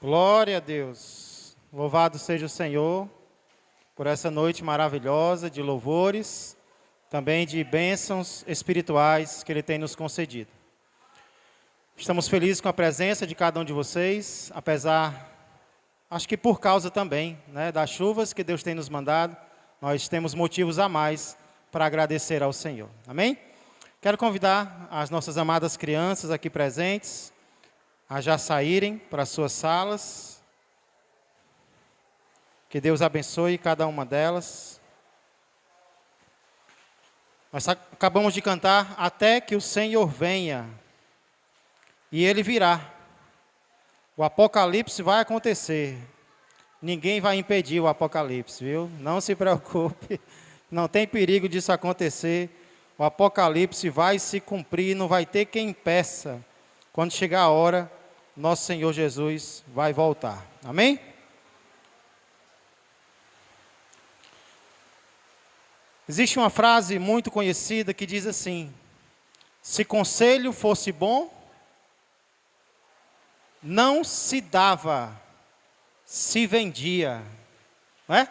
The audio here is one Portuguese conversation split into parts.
Glória a Deus. Louvado seja o Senhor por essa noite maravilhosa de louvores, também de bênçãos espirituais que Ele tem nos concedido. Estamos felizes com a presença de cada um de vocês, apesar, acho que por causa também, das chuvas que Deus tem nos mandado, nós temos motivos a mais para agradecer ao Senhor. Amém? Quero convidar as nossas amadas crianças aqui presentes a já saírem para as suas salas. Que Deus abençoe cada uma delas. Nós acabamos de cantar Até que o Senhor venha. E Ele virá. O apocalipse vai acontecer. Ninguém vai impedir o apocalipse, viu? Não se preocupe. Não tem perigo disso acontecer. O apocalipse vai se cumprir, não vai ter quem impeça. Quando chegar a hora, nosso Senhor Jesus vai voltar. Amém? Existe uma frase muito conhecida que diz assim: se conselho fosse bom, não se dava, se vendia. Não é?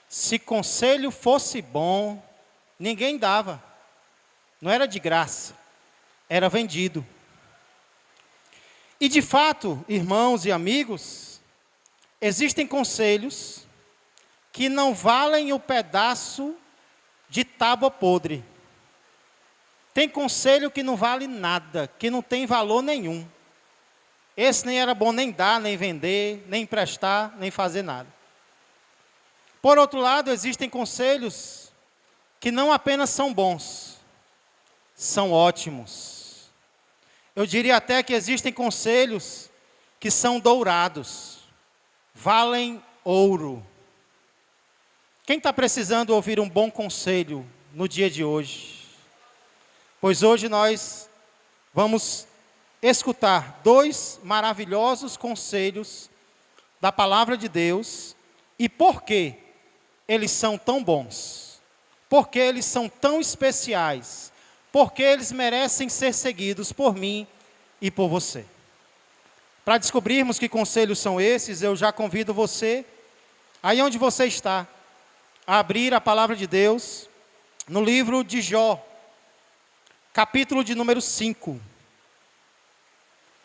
Se conselho fosse bom, ninguém dava. Não era de graça, era vendido. E de fato, irmãos e amigos, existem conselhos que não valem o pedaço de tábua podre. Tem conselho que não vale nada, que não tem valor nenhum. Esse nem era bom nem dar, nem vender, nem emprestar, nem fazer nada. Por outro lado, existem conselhos que não apenas são bons, são ótimos. Eu diria até que existem conselhos que são dourados, valem ouro. Quem está precisando ouvir um bom conselho no dia de hoje? Pois hoje nós vamos escutar dois maravilhosos conselhos da palavra de Deus e por que eles são tão bons, por que eles são tão especiais, porque eles merecem ser seguidos por mim e por você. Para descobrirmos que conselhos são esses, eu já convido você, aí onde você está, a abrir a palavra de Deus no livro de Jó, capítulo de número 5.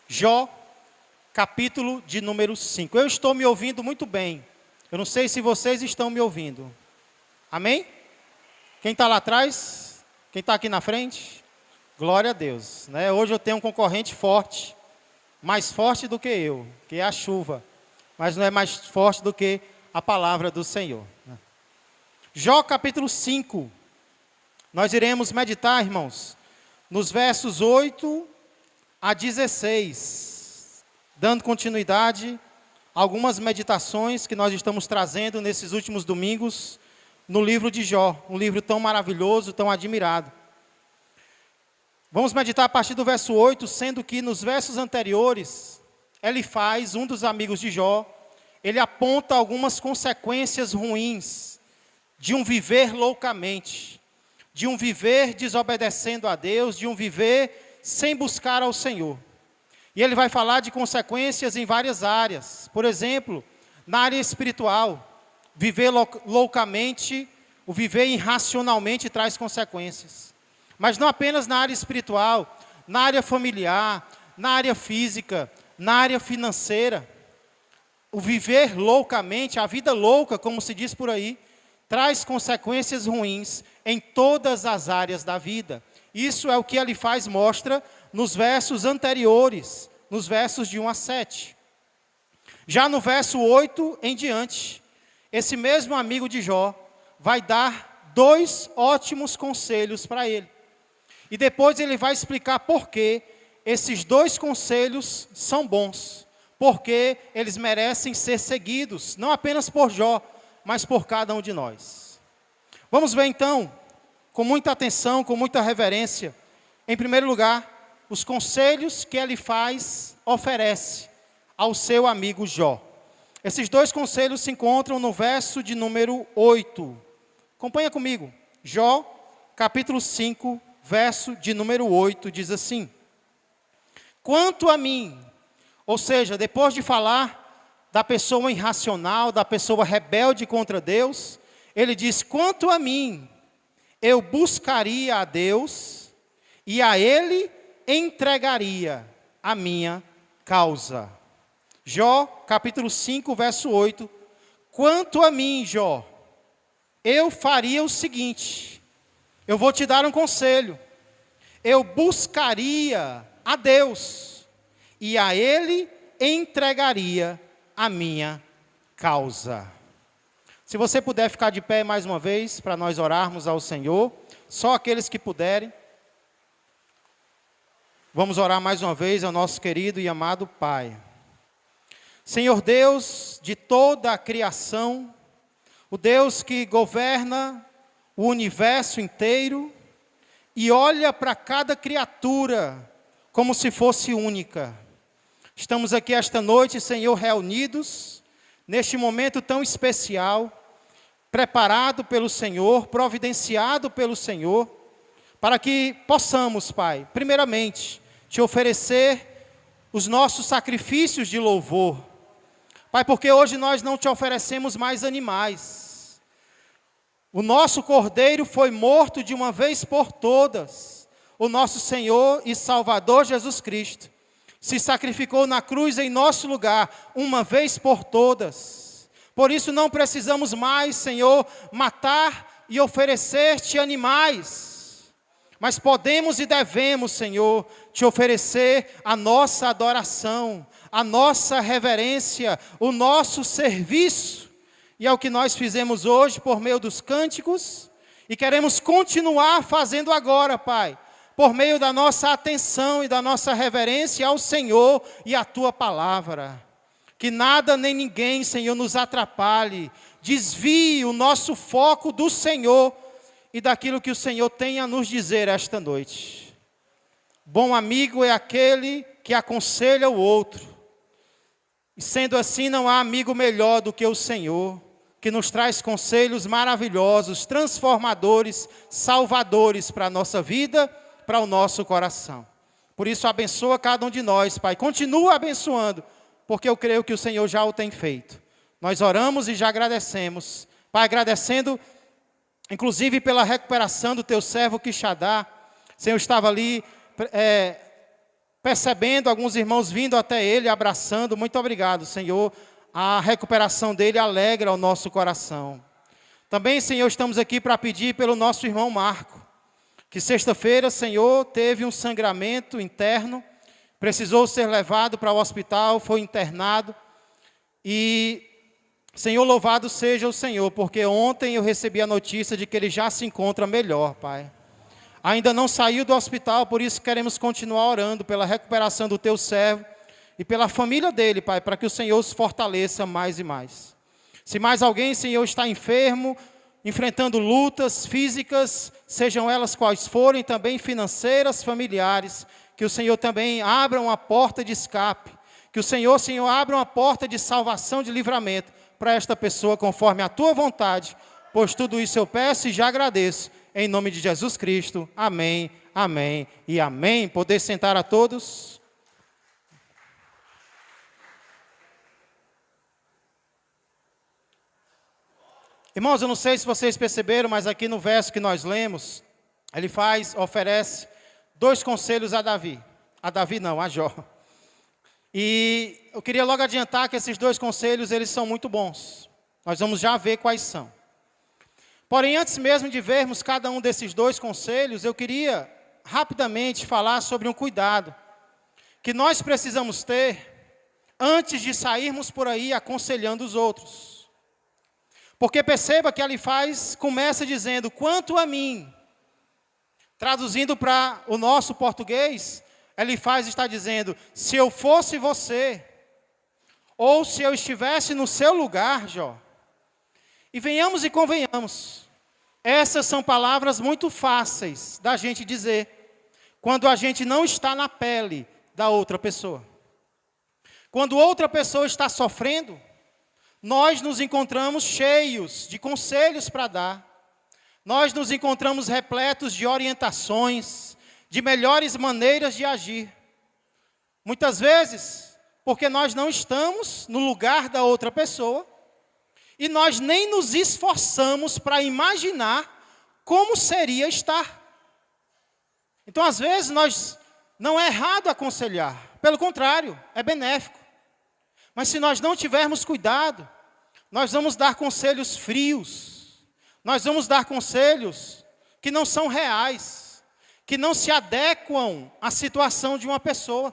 Jó, capítulo de número 5. Eu estou me ouvindo muito bem. Eu não sei se vocês estão me ouvindo. Amém? Quem está lá atrás? Quem está aqui na frente? Glória a Deus. Hoje eu tenho um concorrente forte, mais forte do que eu, que é a chuva, mas não é mais forte do que a palavra do Senhor. Jó capítulo 5, nós iremos meditar, irmãos, nos versos 8 a 16, dando continuidade a algumas meditações que nós estamos trazendo nesses últimos domingos, no livro de Jó, um livro tão maravilhoso, tão admirado. Vamos meditar a partir do verso 8, sendo que nos versos anteriores, Elifaz, um dos amigos de Jó, ele aponta algumas consequências ruins de um viver loucamente, de um viver desobedecendo a Deus, de um viver sem buscar ao Senhor. E ele vai falar de consequências em várias áreas. Por exemplo, na área espiritual, viver loucamente, o viver irracionalmente traz consequências. Mas não apenas na área espiritual, na área familiar, na área física, na área financeira. O viver loucamente, a vida louca, como se diz por aí, traz consequências ruins em todas as áreas da vida. Isso é o que Elifaz mostra nos versos anteriores, nos versos de 1 a 7. Já no verso 8 em diante, esse mesmo amigo de Jó vai dar dois ótimos conselhos para ele. E depois ele vai explicar por que esses dois conselhos são bons. Porque eles merecem ser seguidos, não apenas por Jó, mas por cada um de nós. Vamos ver então, com muita atenção, com muita reverência, em primeiro lugar, os conselhos que Elifaz oferece ao seu amigo Jó. Esses dois conselhos se encontram no verso de número 8. Acompanha comigo. Jó, capítulo 5, verso de número 8, diz assim: quanto a mim, ou seja, depois de falar da pessoa irracional, da pessoa rebelde contra Deus, ele diz: quanto a mim, eu buscaria a Deus e a Ele entregaria a minha causa. Jó, capítulo 5, verso 8. Quanto a mim, Jó, eu faria o seguinte, eu vou te dar um conselho. Eu buscaria a Deus e a Ele entregaria a minha causa. Se você puder ficar de pé mais uma vez, para nós orarmos ao Senhor, só aqueles que puderem. Vamos orar mais uma vez ao nosso querido e amado Pai. Senhor Deus de toda a criação, o Deus que governa o universo inteiro e olha para cada criatura como se fosse única. Estamos aqui esta noite, Senhor, reunidos, neste momento tão especial, preparado pelo Senhor, providenciado pelo Senhor, para que possamos, Pai, primeiramente, te oferecer os nossos sacrifícios de louvor. Pai, porque hoje nós não te oferecemos mais animais. O nosso Cordeiro foi morto de uma vez por todas. O nosso Senhor e Salvador Jesus Cristo se sacrificou na cruz em nosso lugar, uma vez por todas. Por isso não precisamos mais, Senhor, matar e oferecer-te animais. Mas podemos e devemos, Senhor, te oferecer a nossa adoração, a nossa reverência, o nosso serviço. E é o que nós fizemos hoje por meio dos cânticos, e queremos continuar fazendo agora, Pai, por meio da nossa atenção e da nossa reverência ao Senhor e à Tua palavra. Que nada nem ninguém, Senhor, nos atrapalhe, desvie o nosso foco do Senhor e daquilo que o Senhor tem a nos dizer esta noite. Bom amigo é aquele que aconselha o outro. E sendo assim, não há amigo melhor do que o Senhor, que nos traz conselhos maravilhosos, transformadores, salvadores para a nossa vida, para o nosso coração. Por isso, abençoa cada um de nós, Pai. Continua abençoando, porque eu creio que o Senhor já o tem feito. Nós oramos e já agradecemos. Pai, agradecendo, inclusive pela recuperação do teu servo Quixadá. O Senhor estava ali percebendo alguns irmãos vindo até ele, abraçando. Muito obrigado, Senhor. A recuperação dele alegra o nosso coração. Também, Senhor, estamos aqui para pedir pelo nosso irmão Marco, que sexta-feira, Senhor, teve um sangramento interno, precisou ser levado para o hospital, foi internado. E, Senhor, louvado seja o Senhor, porque ontem eu recebi a notícia de que ele já se encontra melhor, Pai. Ainda não saiu do hospital, por isso queremos continuar orando pela recuperação do teu servo e pela família dele, Pai, para que o Senhor os fortaleça mais e mais. Se mais alguém, Senhor, está enfermo, enfrentando lutas físicas, sejam elas quais forem, também financeiras, familiares, que o Senhor também abra uma porta de escape, que o Senhor, abra uma porta de salvação, de livramento para esta pessoa, conforme a tua vontade, pois tudo isso eu peço e já agradeço, em nome de Jesus Cristo. Amém, amém e amém. Poder sentar a todos. Irmãos, eu não sei se vocês perceberam, mas aqui no verso que nós lemos, ele oferece 2 conselhos a Davi. A Jó. E eu queria logo adiantar que esses 2 conselhos, eles são muito bons. Nós vamos já ver quais são. Porém, antes mesmo de vermos cada um desses 2 conselhos, eu queria rapidamente falar sobre um cuidado que nós precisamos ter antes de sairmos por aí aconselhando os outros. Porque perceba que começa dizendo, quanto a mim, traduzindo para o nosso português, está dizendo, se eu fosse você, ou se eu estivesse no seu lugar, Jó. E venhamos e convenhamos, essas são palavras muito fáceis da gente dizer, quando a gente não está na pele da outra pessoa. Quando outra pessoa está sofrendo, nós nos encontramos cheios de conselhos para dar. Nós nos encontramos repletos de orientações, de melhores maneiras de agir. Muitas vezes, porque nós não estamos no lugar da outra pessoa e nós nem nos esforçamos para imaginar como seria estar. Então, às vezes, não é errado aconselhar, pelo contrário, é benéfico. Mas se nós não tivermos cuidado, nós vamos dar conselhos frios, nós vamos dar conselhos que não são reais, que não se adequam à situação de uma pessoa.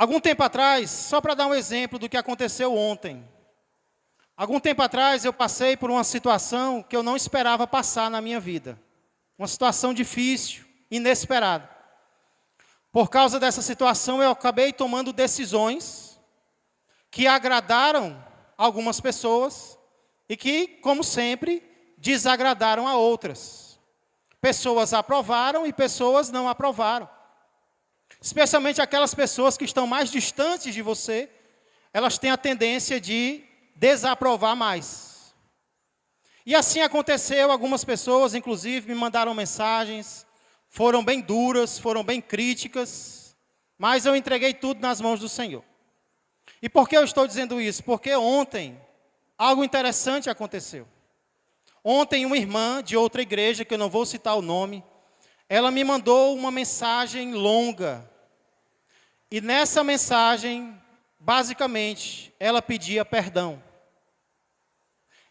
Algum tempo atrás, só para dar um exemplo do que aconteceu ontem, algum tempo atrás eu passei por uma situação que eu não esperava passar na minha vida. Uma situação difícil, inesperada. Por causa dessa situação, eu acabei tomando decisões que agradaram algumas pessoas e que, como sempre, desagradaram a outras. Pessoas aprovaram e pessoas não aprovaram. Especialmente aquelas pessoas que estão mais distantes de você, elas têm a tendência de desaprovar mais. E assim aconteceu, algumas pessoas, inclusive, me mandaram mensagens, foram bem duras, foram bem críticas, mas eu entreguei tudo nas mãos do Senhor. E por que eu estou dizendo isso? Porque ontem, algo interessante aconteceu. Ontem, uma irmã de outra igreja, que eu não vou citar o nome, ela me mandou uma mensagem longa. E nessa mensagem, basicamente, ela pedia perdão.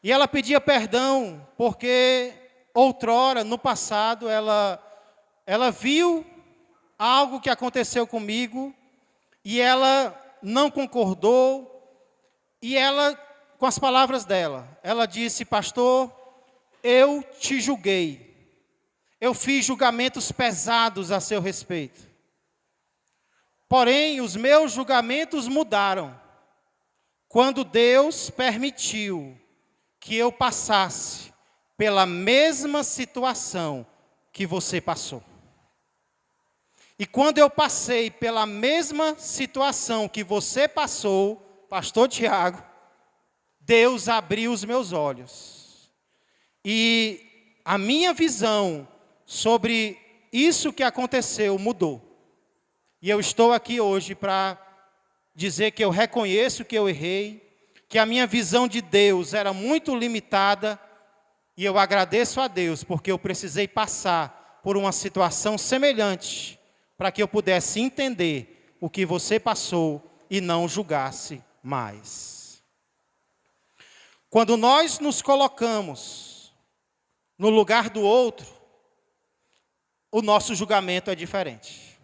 E ela pedia perdão porque outrora, no passado, ela viu algo que aconteceu comigo e ela não concordou. E ela, com as palavras dela, ela disse: pastor, eu te julguei. Eu fiz julgamentos pesados a seu respeito. Porém, os meus julgamentos mudaram quando Deus permitiu que eu passasse pela mesma situação que você passou. E quando eu passei pela mesma situação que você passou, pastor Tiago, Deus abriu os meus olhos. E a minha visão sobre isso que aconteceu mudou. E eu estou aqui hoje para dizer que eu reconheço que eu errei, que a minha visão de Deus era muito limitada, e eu agradeço a Deus porque eu precisei passar por uma situação semelhante para que eu pudesse entender o que você passou e não julgasse mais. Quando nós nos colocamos no lugar do outro, o nosso julgamento é diferente.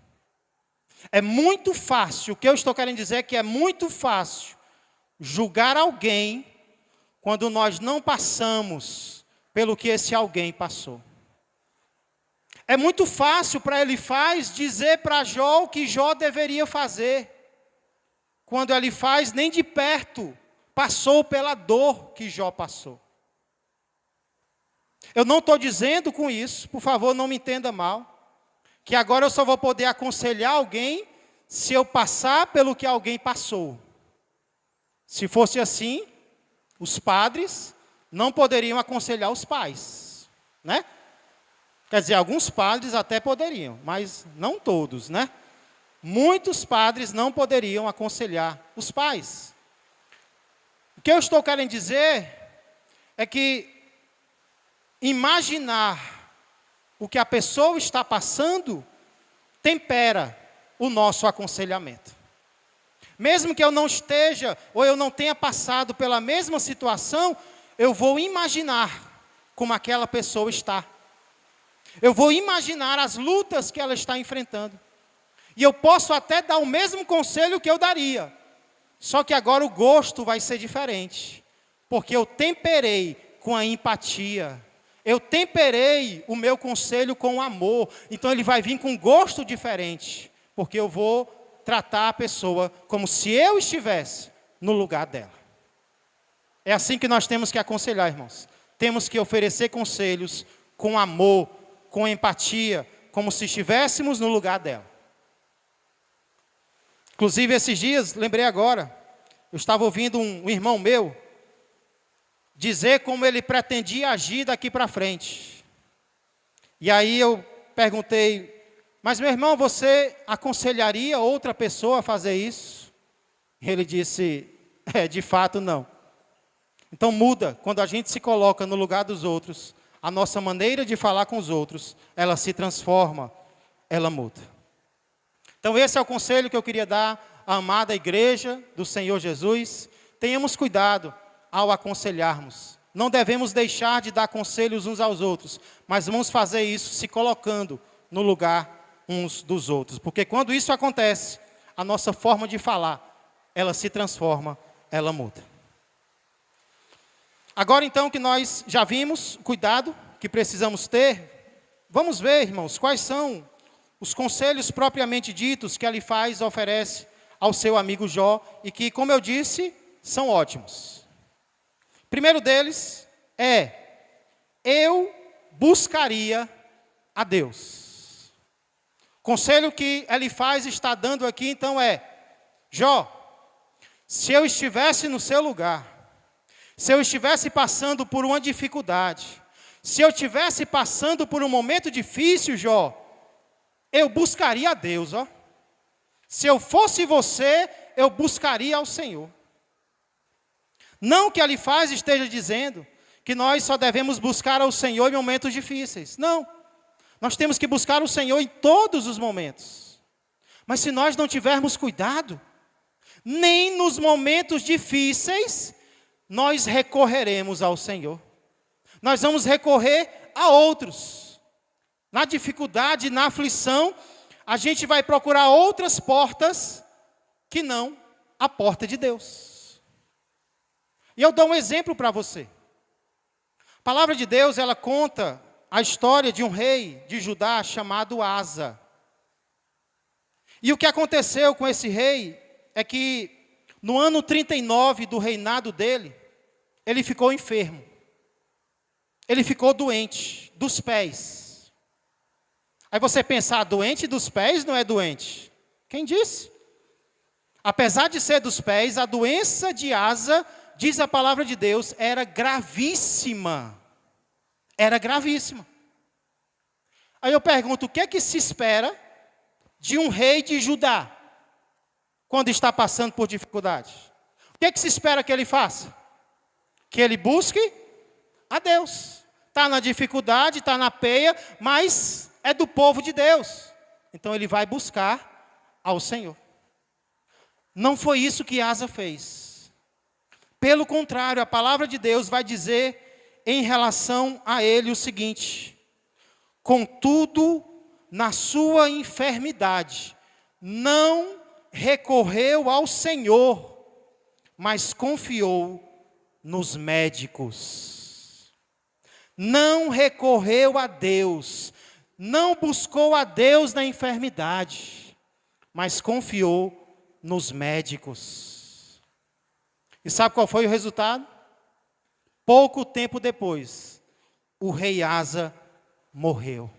É muito fácil, o que eu estou querendo dizer é que é muito fácil julgar alguém quando nós não passamos pelo que esse alguém passou. É muito fácil para Elifaz dizer para Jó o que Jó deveria fazer, quando Elifaz nem de perto passou pela dor que Jó passou. Eu não estou dizendo com isso, por favor, não me entenda mal, que agora eu só vou poder aconselhar alguém se eu passar pelo que alguém passou. Se fosse assim, os padres não poderiam aconselhar os pais, né? Quer dizer, alguns padres até poderiam, mas não todos, né? Muitos padres não poderiam aconselhar os pais. O que eu estou querendo dizer é que imaginar o que a pessoa está passando tempera o nosso aconselhamento. Mesmo que eu não esteja ou eu não tenha passado pela mesma situação, eu vou imaginar como aquela pessoa está. Eu vou imaginar as lutas que ela está enfrentando. E eu posso até dar o mesmo conselho que eu daria. Só que agora o gosto vai ser diferente. Porque eu temperei com a empatia. Eu temperei o meu conselho com o amor. Então ele vai vir com gosto diferente. Porque eu vou tratar a pessoa como se eu estivesse no lugar dela. É assim que nós temos que aconselhar, irmãos. Temos que oferecer conselhos com amor, com empatia, como se estivéssemos no lugar dela. Inclusive, esses dias, lembrei agora, eu estava ouvindo um irmão meu dizer como ele pretendia agir daqui para frente. E aí eu perguntei, Mas, meu irmão, você aconselharia outra pessoa a fazer isso? Ele disse, de fato não. Então muda, quando a gente se coloca no lugar dos outros, a nossa maneira de falar com os outros, ela se transforma, ela muda. Então esse é o conselho que eu queria dar à amada igreja do Senhor Jesus. Tenhamos cuidado ao aconselharmos. Não devemos deixar de dar conselhos uns aos outros, mas vamos fazer isso se colocando no lugar uns dos outros. Porque quando isso acontece, a nossa forma de falar, ela se transforma, ela muda. Agora então que nós já vimos o cuidado que precisamos ter, vamos ver, irmãos, quais são os conselhos propriamente ditos que Elifaz oferece ao seu amigo Jó, e que, como eu disse, são ótimos. O primeiro deles é, eu buscaria a Deus. O conselho que Elifaz está dando aqui, então, é, Jó, se eu estivesse no seu lugar, se eu estivesse passando por uma dificuldade, se eu estivesse passando por um momento difícil, Jó, eu buscaria a Deus, ó. Se eu fosse você, eu buscaria ao Senhor. Não que Elifaz esteja dizendo que nós só devemos buscar ao Senhor em momentos difíceis. Não. Nós temos que buscar o Senhor em todos os momentos. Mas se nós não tivermos cuidado, nem nos momentos difíceis, nós recorreremos ao Senhor. Nós vamos recorrer a outros. Na dificuldade, na aflição, a gente vai procurar outras portas que não a porta de Deus. E eu dou um exemplo para você. A palavra de Deus, ela conta a história de um rei de Judá chamado Asa. E o que aconteceu com esse rei é que no ano 39 do reinado dele, ele ficou enfermo. Ele ficou doente dos pés. Aí você pensa, doente dos pés não é doente. Quem disse? Apesar de ser dos pés, a doença de Asa, diz a palavra de Deus, era gravíssima. Era gravíssima. Aí eu pergunto, o que é que se espera de um rei de Judá, quando está passando por dificuldade? O que é que se espera que ele faça? Que ele busque a Deus. Está na dificuldade, está na peia, mas é do povo de Deus. Então ele vai buscar ao Senhor. Não foi isso que Asa fez. Pelo contrário, a palavra de Deus vai dizer em relação a ele o seguinte: contudo, na sua enfermidade, não recorreu ao Senhor, mas confiou nos médicos. Não recorreu a Deus, não buscou a Deus na enfermidade, mas confiou nos médicos. E sabe qual foi o resultado? Pouco tempo depois, o rei Asa morreu.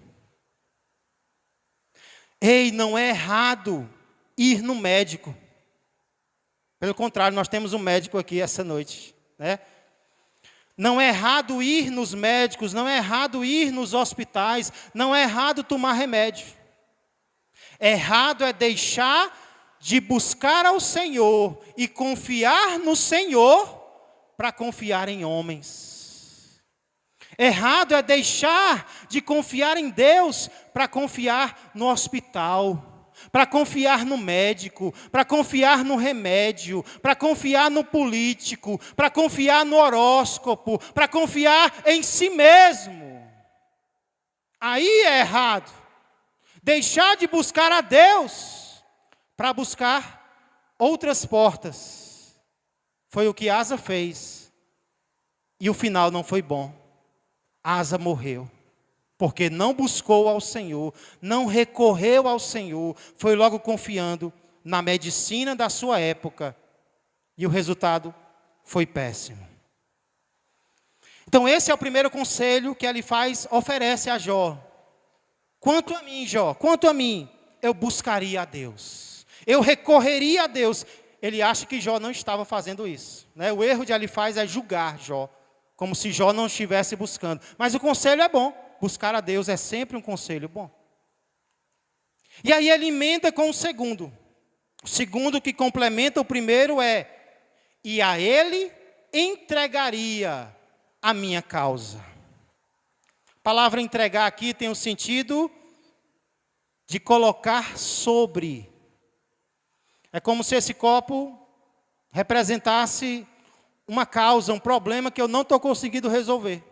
Ei, não é errado ir no médico. Pelo contrário, nós temos um médico aqui essa noite, né? Não é errado ir nos médicos, não é errado ir nos hospitais, não é errado tomar remédio. Errado é deixar de buscar ao Senhor e confiar no Senhor para confiar em homens. Errado é deixar de confiar em Deus para confiar no hospital, para confiar no médico, para confiar no remédio, para confiar no político, para confiar no horóscopo, para confiar em si mesmo. Aí é errado. Deixar de buscar a Deus para buscar outras portas. Foi o que Asa fez. E o final não foi bom. Asa morreu. Porque não buscou ao Senhor, não recorreu ao Senhor, foi logo confiando na medicina da sua época. E o resultado foi péssimo. Então esse é o primeiro conselho que Elifaz oferece a Jó. Quanto a mim, Jó, quanto a mim, eu buscaria a Deus. Eu recorreria a Deus. Ele acha que Jó não estava fazendo isso, né? O erro de Elifaz é julgar Jó, como se Jó não estivesse buscando. Mas o conselho é bom. Buscar a Deus é sempre um conselho bom. E aí ele emenda com o segundo. O segundo que complementa o primeiro é: e a ele entregaria a minha causa. A palavra entregar aqui tem o sentido de colocar sobre. É como se esse copo representasse uma causa, um problema que eu não estou conseguindo resolver.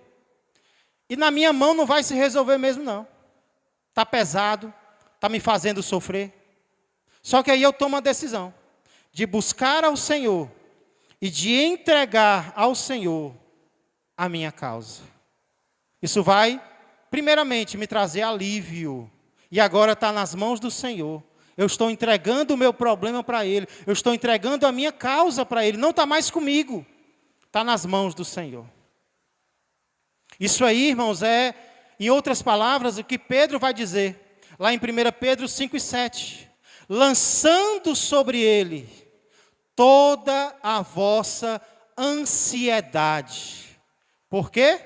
E na minha mão não vai se resolver mesmo, não. Está pesado, está me fazendo sofrer. Só que aí eu tomo a decisão de buscar ao Senhor e de entregar ao Senhor a minha causa. Isso vai, primeiramente, me trazer alívio. E agora está nas mãos do Senhor. Eu estou entregando o meu problema para Ele. Eu estou entregando a minha causa para Ele. Não está mais comigo. Está nas mãos do Senhor. Isso aí, irmãos, é, em outras palavras, o que Pedro vai dizer. Lá em 1 Pedro 5 e 7. Lançando sobre Ele toda a vossa ansiedade. Por quê?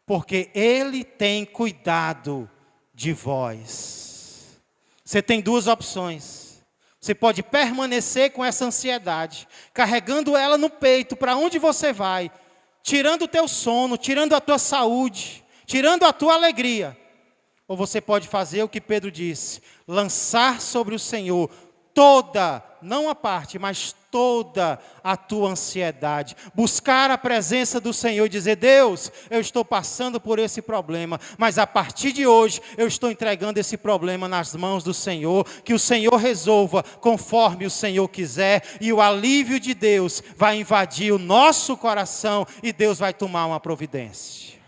Porque Ele tem cuidado de vós. Você tem duas opções. Você pode permanecer com essa ansiedade, carregando ela no peito, para onde você vai, tirando o teu sono, tirando a tua saúde, tirando a tua alegria. Ou você pode fazer o que Pedro disse, lançar sobre o Senhor toda, não a parte, mas toda a tua ansiedade. Buscar a presença do Senhor e dizer: Deus, eu estou passando por esse problema, mas a partir de hoje eu estou entregando esse problema nas mãos do Senhor, que o Senhor resolva conforme o Senhor quiser, e o alívio de Deus vai invadir o nosso coração e Deus vai tomar uma providência.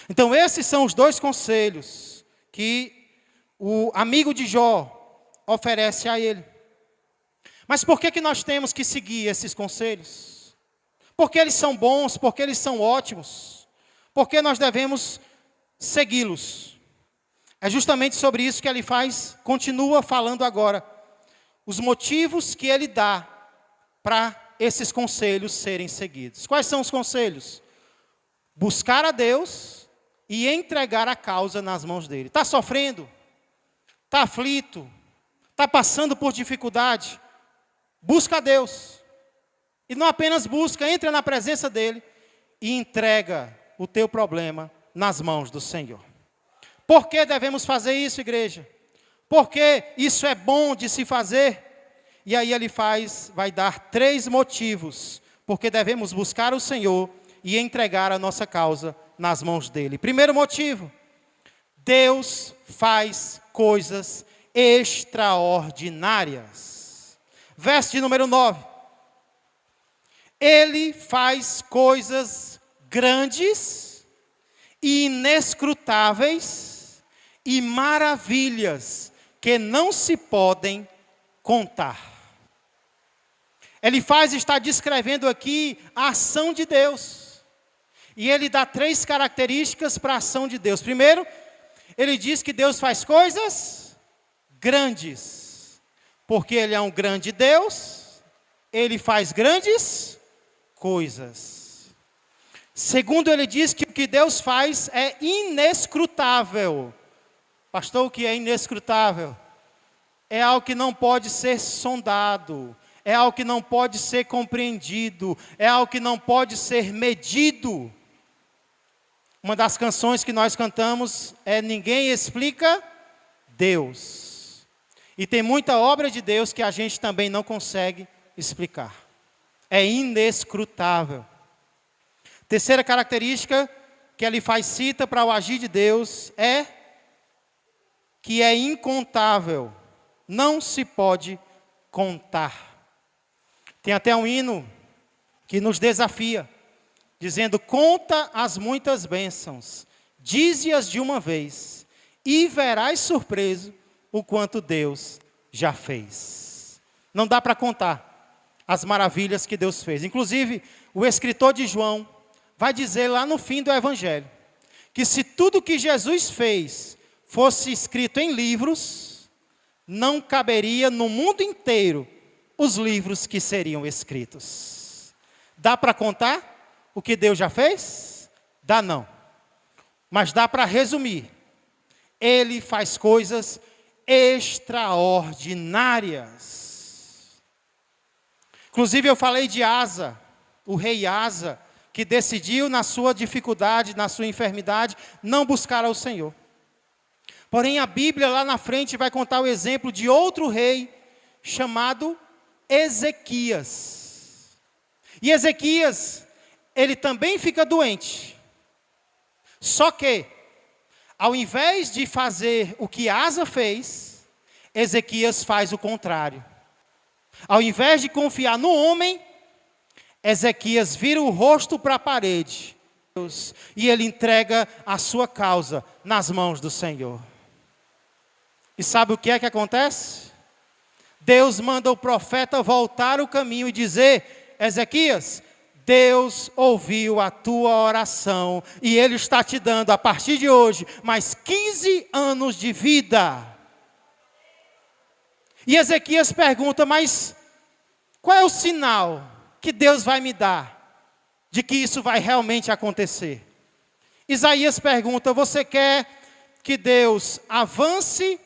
Então esses são os dois conselhos que o amigo de Jó oferece a ele. Mas por que nós temos que seguir esses conselhos? Porque eles são bons, porque eles são ótimos, porque nós devemos segui-los. É justamente sobre isso que ele continua falando agora. Os motivos que ele dá para esses conselhos serem seguidos. Quais são os conselhos? Buscar a Deus e entregar a causa nas mãos dele. Está sofrendo? Está aflito? Está passando por dificuldade? Busca a Deus. E não apenas busca, entra na presença dele e entrega o teu problema nas mãos do Senhor. Por que devemos fazer isso, igreja? Porque isso é bom de se fazer. E aí ele vai dar 3 motivos porque devemos buscar o Senhor e entregar a nossa causa nas mãos dele. Primeiro motivo: Deus faz coisas extraordinárias. Verso de número 9. Ele faz coisas grandes e inescrutáveis e maravilhas que não se podem contar. Ele está descrevendo aqui a ação de Deus. E ele dá 3 características para a ação de Deus. Primeiro, ele diz que Deus faz coisas grandes. Porque Ele é um grande Deus, Ele faz grandes coisas. Segundo, ele diz que o que Deus faz é inescrutável. Pastor, o que é inescrutável? É algo que não pode ser sondado. É algo que não pode ser compreendido. É algo que não pode ser medido. Uma das canções que nós cantamos é Ninguém Explica Deus. E tem muita obra de Deus que a gente também não consegue explicar. É inescrutável. Terceira característica que ele cita para o agir de Deus é que é incontável. Não se pode contar. Tem até um hino que nos desafia, dizendo: conta as muitas bênçãos, dize-as de uma vez, e verás surpreso o quanto Deus já fez. Não dá para contar as maravilhas que Deus fez. Inclusive, o escritor de João vai dizer lá no fim do Evangelho, que se tudo que Jesus fez fosse escrito em livros, não caberia no mundo inteiro os livros que seriam escritos. Dá para contar o que Deus já fez? Dá não. Mas dá para resumir Ele faz coisas extraordinárias. Inclusive eu falei de Asa, o rei Asa, que decidiu na sua dificuldade, na sua enfermidade, não buscar ao Senhor. Porém a Bíblia lá na frente vai contar o exemplo de outro rei chamado Ezequias. E Ezequias, ele também fica doente. Só que, ao invés de fazer o que Asa fez, Ezequias faz o contrário. Ao invés de confiar no homem, Ezequias vira o rosto para a parede. E ele entrega a sua causa nas mãos do Senhor. E sabe o que é que acontece? Deus manda o profeta voltar o caminho e dizer: Ezequias, Deus ouviu a tua oração e Ele está te dando, a partir de hoje, mais 15 anos de vida. E Ezequias pergunta: mas qual é o sinal que Deus vai me dar de que isso vai realmente acontecer? Isaías pergunta: você quer que Deus avance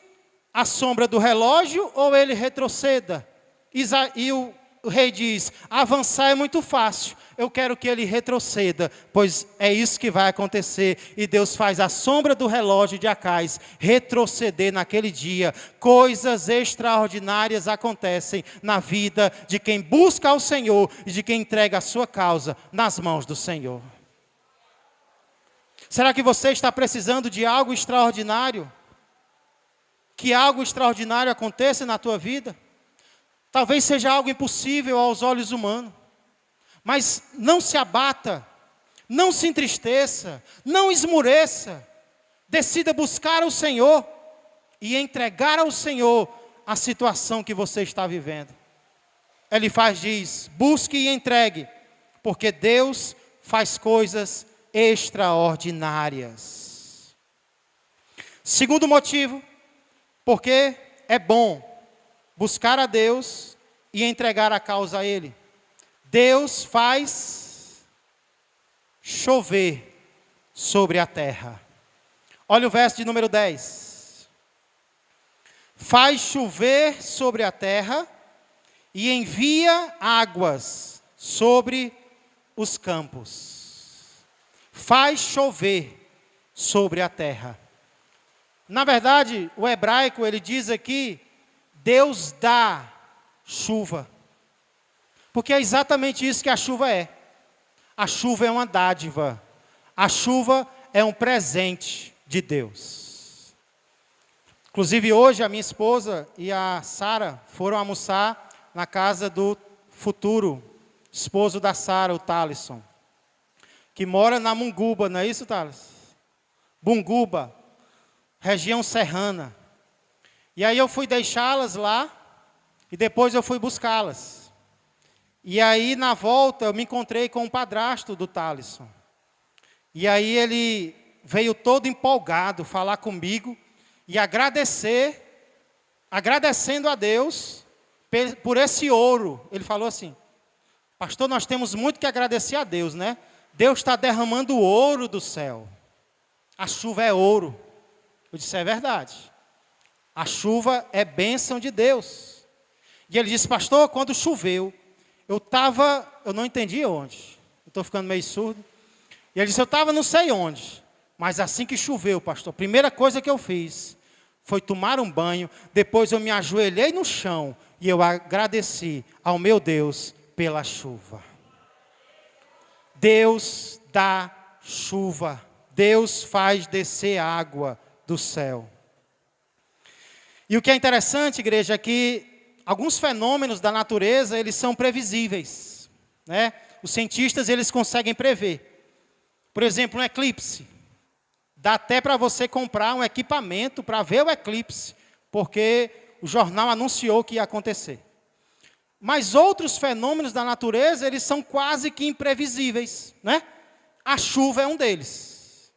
a sombra do relógio ou ele retroceda? E o rei diz: avançar é muito fácil, eu quero que ele retroceda, pois é isso que vai acontecer. E Deus faz a sombra do relógio de Acais retroceder naquele dia. Coisas extraordinárias acontecem na vida de quem busca ao Senhor e de quem entrega a sua causa nas mãos do Senhor. Será que você está precisando de algo extraordinário? Que algo extraordinário aconteça na tua vida? Talvez seja algo impossível aos olhos humanos. Mas não se abata, não se entristeça, não esmureça. Decida buscar o Senhor e entregar ao Senhor a situação que você está vivendo. Elifaz diz: busque e entregue, porque Deus faz coisas extraordinárias. Segundo motivo, porque é bom buscar a Deus e entregar a causa a Ele. Deus faz chover sobre a terra. Olha o verso de número 10. Faz chover sobre a terra e envia águas sobre os campos. Faz chover sobre a terra. Na verdade, o hebraico, ele diz aqui: Deus dá chuva. Porque é exatamente isso que a chuva é. A chuva é uma dádiva. A chuva é um presente de Deus. Inclusive hoje a minha esposa e a Sara foram almoçar na casa do futuro esposo da Sara, o Thalisson, que mora na Munguba, não é isso, Thales? Bunguba, região serrana. E aí eu fui deixá-las lá e depois eu fui buscá-las. E aí na volta eu me encontrei com o padrasto do Thalisson. E aí ele veio todo empolgado falar comigo e agradecendo a Deus por esse ouro. Ele falou assim: pastor, nós temos muito que agradecer a Deus, né? Deus está derramando o ouro do céu. A chuva é ouro. Eu disse: é verdade. A chuva é bênção de Deus. E ele disse: pastor, quando choveu, eu não entendi onde. Eu estou ficando meio surdo. E ele disse: eu estava não sei onde. Mas assim que choveu, pastor, a primeira coisa que eu fiz foi tomar um banho. Depois eu me ajoelhei no chão e eu agradeci ao meu Deus pela chuva. Deus dá chuva. Deus faz descer água do céu. E o que é interessante, igreja, é que alguns fenômenos da natureza, eles são previsíveis, né? Os cientistas, eles conseguem prever. Por exemplo, um eclipse. Dá até para você comprar um equipamento para ver o eclipse, porque o jornal anunciou que ia acontecer. Mas outros fenômenos da natureza, eles são quase que imprevisíveis, né? A chuva é um deles.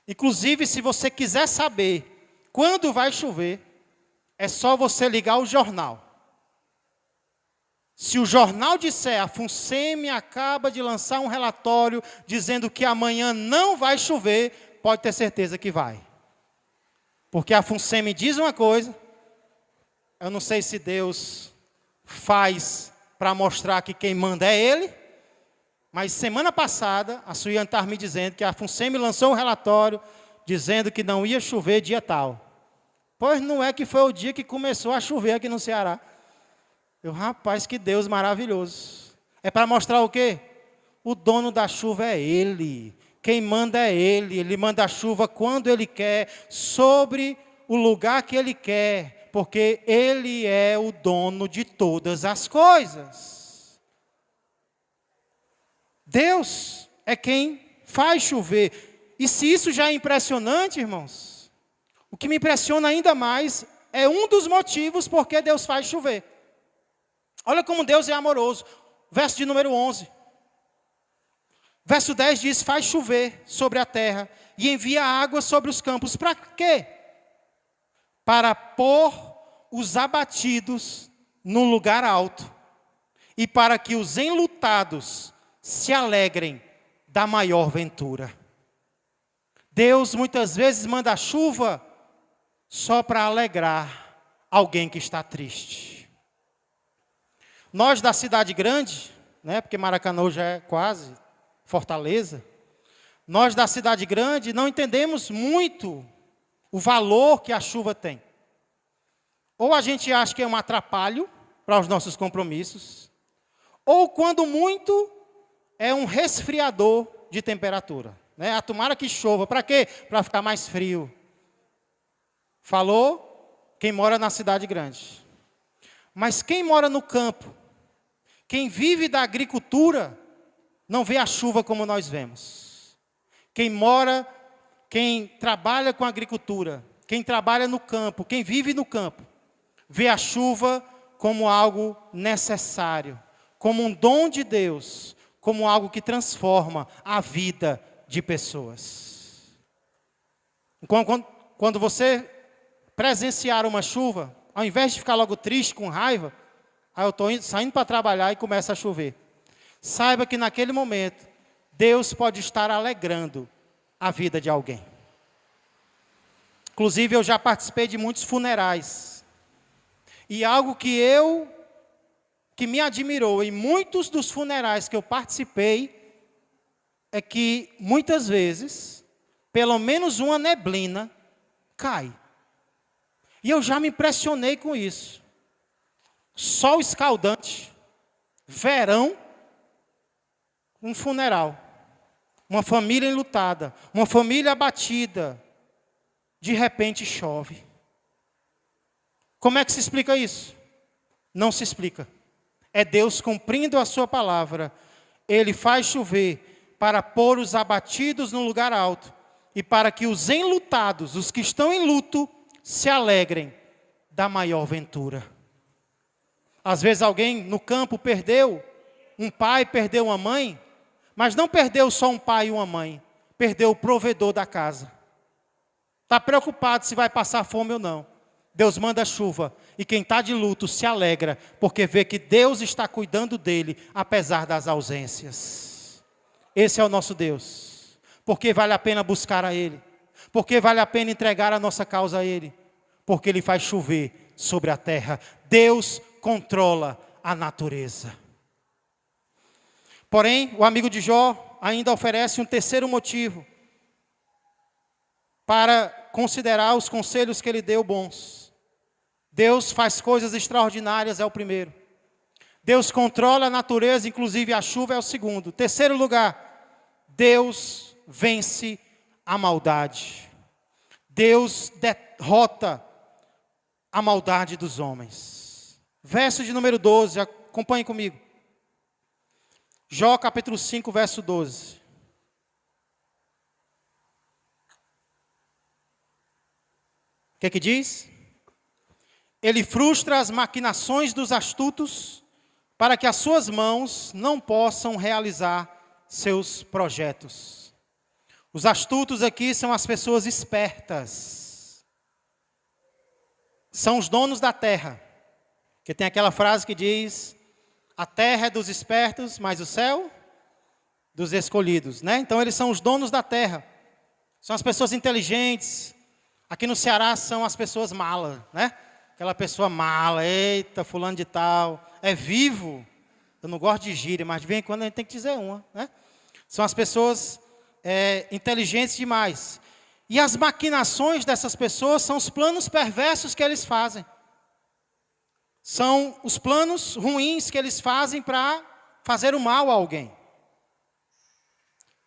Inclusive, se você quiser saber quando vai chover, é só você ligar o jornal. Se o jornal disser: a FUNSEMI acaba de lançar um relatório dizendo que amanhã não vai chover, pode ter certeza que vai. Porque a FUNSEM me diz uma coisa, eu não sei se Deus faz para mostrar que quem manda é Ele, mas semana passada a Suiane estava me dizendo que a FUNSEM me lançou um relatório dizendo que não ia chover dia tal. Pois não é que foi o dia que começou a chover aqui no Ceará. Rapaz, que Deus maravilhoso. É para mostrar o quê? O dono da chuva é Ele. Quem manda é Ele. Ele manda a chuva quando Ele quer, sobre o lugar que Ele quer, porque Ele é o dono de todas as coisas. Deus é quem faz chover. E se isso já é impressionante, irmãos, o que me impressiona ainda mais é um dos motivos porque Deus faz chover. Olha como Deus é amoroso. Verso de número 11. Verso 10 diz: faz chover sobre a terra e envia água sobre os campos. Para quê? Para pôr os abatidos no lugar alto e para que os enlutados se alegrem da maior ventura. Deus muitas vezes manda a chuva só para alegrar alguém que está triste. Nós da cidade grande, né, porque Maracanã já é quase Fortaleza, nós da cidade grande não entendemos muito o valor que a chuva tem. Ou a gente acha que é um atrapalho para os nossos compromissos, ou quando muito, é um resfriador de temperatura. Né? Tomara que chova, para quê? Para ficar mais frio. Falou quem mora na cidade grande. Mas quem mora no campo, quem vive da agricultura, não vê a chuva como nós vemos. Quem trabalha com agricultura, quem trabalha no campo, quem vive no campo, vê a chuva como algo necessário, como um dom de Deus, como algo que transforma a vida de pessoas. Quando você presenciar uma chuva, ao invés de ficar logo triste, com raiva, eu estou saindo para trabalhar e começa a chover. Saiba que naquele momento, Deus pode estar alegrando a vida de alguém. Inclusive, eu já participei de muitos funerais. E algo que me admirou em muitos dos funerais que eu participei, é que muitas vezes, pelo menos uma neblina cai. E eu já me impressionei com isso. Sol escaldante, verão, um funeral, uma família enlutada, uma família abatida, de repente chove. Como é que se explica isso? Não se explica. É Deus cumprindo a sua palavra. Ele faz chover para pôr os abatidos no lugar alto e para que os enlutados, os que estão em luto, se alegrem da maior ventura. Às vezes alguém no campo perdeu um pai, perdeu uma mãe, mas não perdeu só um pai e uma mãe, perdeu o provedor da casa. Está preocupado se vai passar fome ou não. Deus manda chuva e quem está de luto se alegra, porque vê que Deus está cuidando dele, apesar das ausências. Esse é o nosso Deus. Porque vale a pena buscar a Ele. Porque vale a pena entregar a nossa causa a Ele. Porque Ele faz chover sobre a terra. Deus controla a natureza. Porém, o amigo de Jó ainda oferece um terceiro motivo para considerar os conselhos que ele deu bons. Deus faz coisas extraordinárias, é o primeiro. Deus controla a natureza, inclusive a chuva, é o segundo. Terceiro lugar, Deus vence a maldade. Deus derrota a maldade dos homens. Verso de número 12, acompanhe comigo. Jó capítulo 5, verso 12. O que diz? Ele frustra as maquinações dos astutos, para que as suas mãos não possam realizar seus projetos. Os astutos aqui são as pessoas espertas. São os donos da terra. Que tem aquela frase que diz: a terra é dos espertos, mas o céu dos escolhidos, né? Então eles são os donos da terra. São as pessoas inteligentes, Aqui no Ceará são as pessoas malas, né? Aquela pessoa mala, eita, fulano de tal, é vivo. Eu não gosto de gíria, mas de vez em quando a gente tem que dizer uma, né? São as pessoas inteligentes demais. E as maquinações dessas pessoas são os planos perversos que eles fazem. São os planos ruins que eles fazem para fazer o mal a alguém.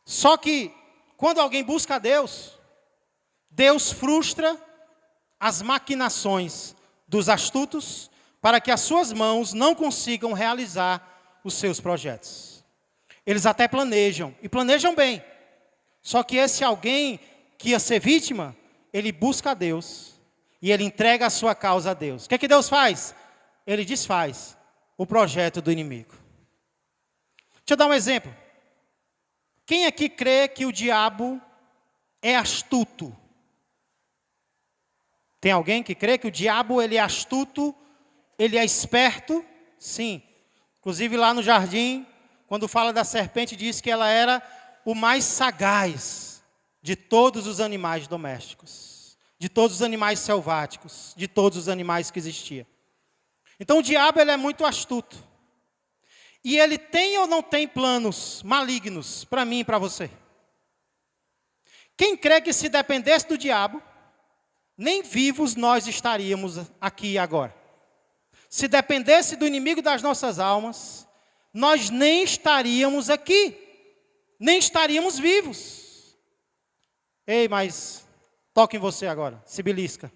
Só que, quando alguém busca a Deus, Deus frustra as maquinações dos astutos para que as suas mãos não consigam realizar os seus projetos. Eles até planejam, e planejam bem. Só que esse alguém que ia ser vítima, ele busca a Deus, e ele entrega a sua causa a Deus. O que é que Deus faz? Ele desfaz o projeto do inimigo. Deixa eu dar um exemplo. Quem aqui crê que o diabo é astuto? Tem alguém que crê que o diabo ele é astuto, ele é esperto? Sim. Inclusive lá no jardim, quando fala da serpente, diz que ela era o mais sagaz de todos os animais domésticos, de todos os animais selváticos, de todos os animais que existiam. Então o diabo ele é muito astuto. E ele tem ou não tem planos malignos para mim e para você? Quem crê que se dependesse do diabo, nem vivos nós estaríamos aqui e agora? Se dependesse do inimigo das nossas almas, nós nem estaríamos aqui, nem estaríamos vivos. Ei, mas toque em você agora, se belisca.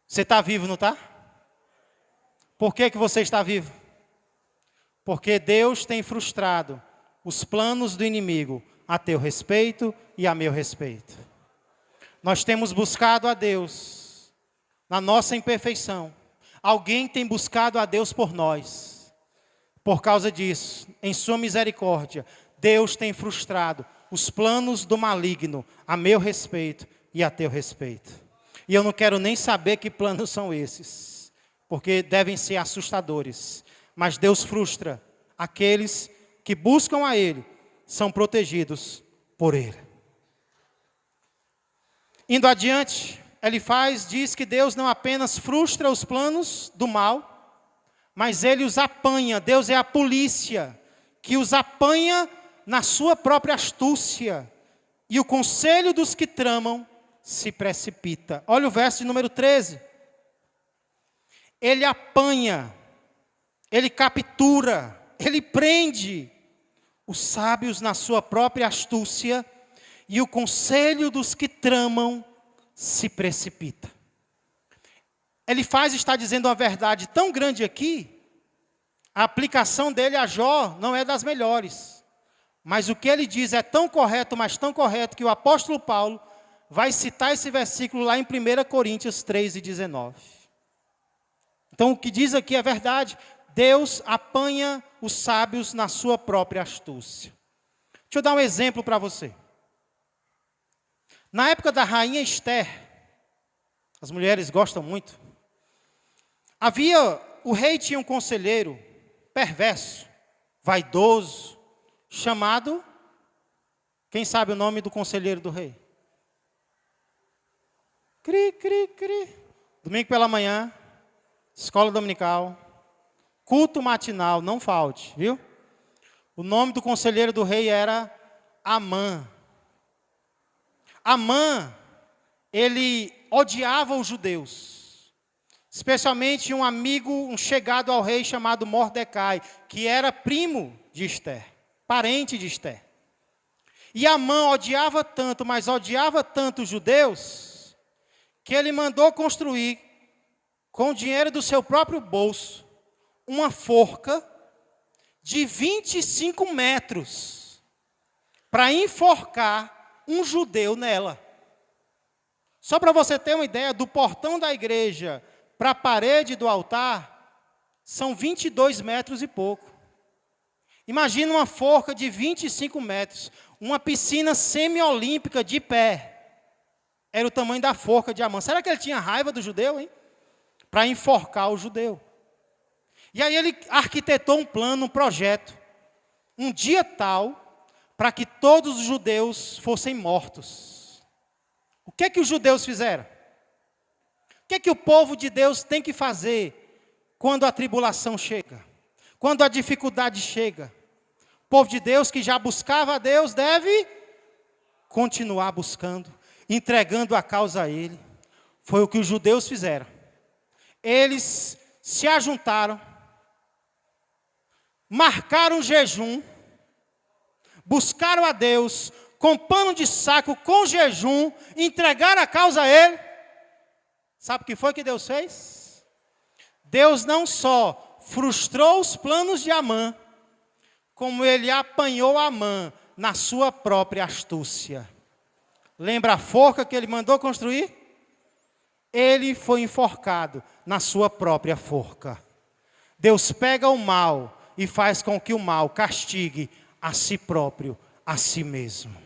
Você está vivo, não está? Por que você está vivo? Porque Deus tem frustrado os planos do inimigo a teu respeito e a meu respeito. Nós temos buscado a Deus na nossa imperfeição. Alguém tem buscado a Deus por nós. Por causa disso, em sua misericórdia, Deus tem frustrado os planos do maligno a meu respeito e a teu respeito. E eu não quero nem saber que planos são esses, porque devem ser assustadores. Mas Deus frustra aqueles que buscam a Ele, são protegidos por Ele. Indo adiante, Elifaz diz que Deus não apenas frustra os planos do mal, mas Ele os apanha. Deus é a polícia que os apanha na sua própria astúcia. E o conselho dos que tramam se precipita. Olha o verso de número 13. Ele apanha, ele captura, ele prende os sábios na sua própria astúcia, e o conselho dos que tramam se precipita. Elifaz está dizendo uma verdade tão grande aqui, a aplicação dele a Jó não é das melhores. Mas o que ele diz é tão correto, mas tão correto, que o apóstolo Paulo vai citar esse versículo lá em 1 Coríntios 3:19. Então o que diz aqui é verdade. Deus apanha os sábios na sua própria astúcia. Deixa eu dar um exemplo para você. Na época da rainha Esther, as mulheres gostam muito, o rei tinha um conselheiro perverso, vaidoso, chamado, quem sabe o nome do conselheiro do rei? Domingo pela manhã, escola dominical, culto matinal, não falte, viu? O nome do conselheiro do rei era Amã. Amã, ele odiava os judeus, especialmente um amigo, um chegado ao rei chamado Mordecai, que era primo de Esther, parente de Esther. E Amã odiava tanto, mas odiava tanto os judeus, que ele mandou construir, com o dinheiro do seu próprio bolso, uma forca de 25 metros, para enforcar um judeu nela. Só para você ter uma ideia, do portão da igreja para a parede do altar, são 22 metros e pouco. Imagina uma forca de 25 metros, uma piscina semiolímpica de pé. Era o tamanho da forca de Amã. Será que ele tinha raiva do judeu, hein? Para enforcar o judeu. E aí ele arquitetou um plano, um projeto, um dia tal, para que todos os judeus fossem mortos. que é que os judeus fizeram? O que é que o povo de Deus tem que fazer quando a tribulação chega? Quando a dificuldade chega? O povo de Deus que já buscava a Deus deve continuar buscando, entregando a causa a Ele. Foi o que os judeus fizeram. Eles se ajuntaram, marcaram jejum, buscaram a Deus com pano de saco, com jejum, entregaram a causa a Ele. Sabe o que foi que Deus fez? Deus não só frustrou os planos de Amã, como Ele apanhou Amã na sua própria astúcia. Lembra a forca que Ele mandou construir? Ele foi enforcado na sua própria forca. Deus pega o mal e faz com que o mal castigue a si próprio, a si mesmo.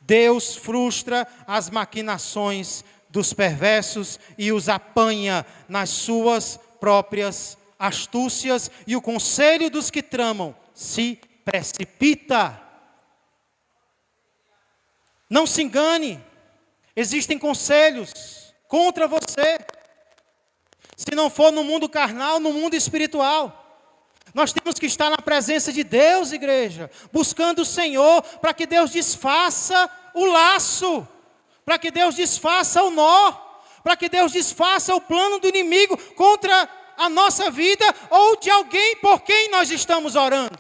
Deus frustra as maquinações dos perversos e os apanha nas suas próprias astúcias, e o conselho dos que tramam se precipita. Não se engane, existem conselhos contra você. Se não for no mundo carnal, no mundo espiritual. Nós temos que estar na presença de Deus, igreja, buscando o Senhor, para que Deus desfaça o laço, para que Deus desfaça o nó, para que Deus desfaça o plano do inimigo contra a nossa vida ou de alguém por quem nós estamos orando.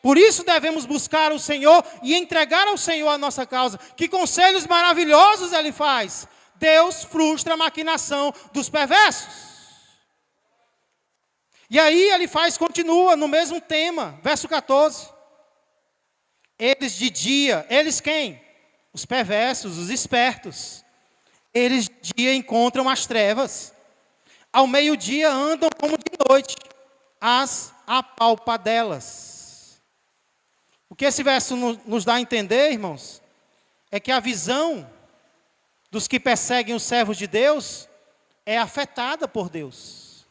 Por isso devemos buscar o Senhor e entregar ao Senhor a nossa causa. Que conselhos maravilhosos Ele faz. Deus frustra a maquinação dos perversos. E aí Ele continua no mesmo tema, verso 14. Eles de dia, eles quem? Os perversos, os espertos. Eles de dia encontram as trevas. Ao meio-dia andam como de noite, as apalpadelas. O que esse verso nos dá a entender, irmãos, é que a visão dos que perseguem os servos de Deus é afetada por Deus.